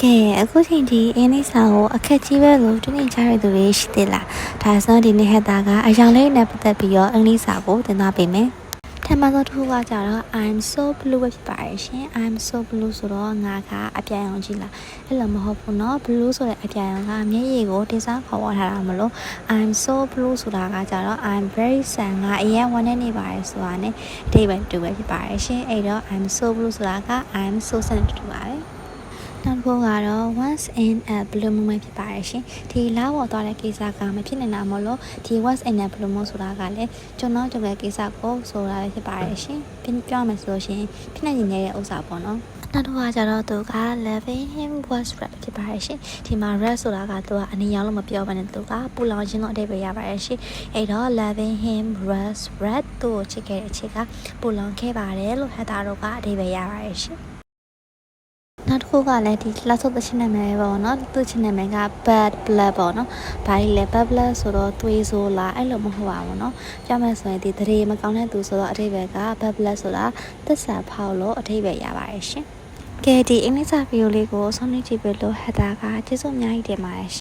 ကဲအခုချိန်ဒီအင်းလေးစာကိုအခက်ကြီးပဲလို့တွင်းကြရသူတွေရှိသေးလားဒါဆိုဒီနေ့ဟက်တာကအယောင်လေးနဲ့ပတ်သက်ပြီးတော့အင်္ဂလိပ်စာကိုသင်သားပေးမယ်ထပ်မသောတစ်ခုကကြတော့ I'm so blue ပဲဖြစ်ပါတယ်ရှင် I'm so blue ဆိုတော့ငါကအပြာရောင်ကြီးလားအဲ့လိုမဟုတ်ဘူးเนาะ blue ဆိုတဲ့အပြာရောင်ကမျက်ရည်ကိုတင်စားခေါ်ဝေါ်ထားတာမလို့ I'm so blue ဆိုတာကကြတော့ I'm very sad ငါအရင်ဝမ်းနေနေပါတယ်ဆိုတာ ਨੇ အဓိပ္ပာယ်တူပဲဖြစ်ပါတယ်ရှင်အဲ့တော့ I'm so blue ဆိုတာက I'm so sad တူပါတယ်နောက်တစ်ခုကတော့ once in a blue moon ဖြစ်ပါတယ်ရှင်ဒီလာပေါ်သွားတဲ့ကိစ္စကမဖြစ်နေတာမလို့ဒီ once in a blue moon ဆိုတာကလည်းကျွန်တော်ကြုံတဲ့ကိစ္စကိုဆိုတာဖြစ်ပါတယ်ရှင်ပြောမယ်ဆိုလို့ရှိရင်ဖြစ်နေနေတဲ့ဥစ္စာပေါ့နော်နောက်တစ်ခါကျတော့သူက loving him was red ဖြစ်ပါတယ်ရှင်ဒီမှာ red ဆိုတာကသူကအနီရောင်လို့မပြောဘဲနဲ့သူကပူလောင်ခြင်းတော့အဓိပ္ပာယ်ရပါတယ်ရှင်အဲ့တော့ loving him was red သူ့ကိုချစ်ခဲ့တဲ့အချစ်ကပူလောင်ခဲ့ပါတယ်လို့ဟတ်တာတော့ကအဓိပ္ပာယ်ရပါတယ်ရှင်နောက်တစ်ခုကလည်းဒီလက်စုပ်သချင်းနာမည်ပေါ့နော်သူ့ချင်းနာမည်က bad blood ပေါ့နော်ဘာလဲ bad blood ဆိုတော့သွေးဆိုးလားအဲ့လိုမဟုတ်ပါဘူးနော်ပြောမယ်ဆိုရင်ဒီတရေမကောင်းတဲ့သူဆိုတော့အဓိပ္ပာယ်က bad blood ဆိုတာသစ္စာဖောက်လို့အဓိပ္ပာယ်ရပါတယ်ရှင်ကဲဒီအင်္ဂလိပ်စာဗီဒီယိုလေးကိုဆုံးဖြတ်ကြည့်ပြီးလို့ဟတ်တာကကျေးဇူးအများကြီးတင်ပါတယ်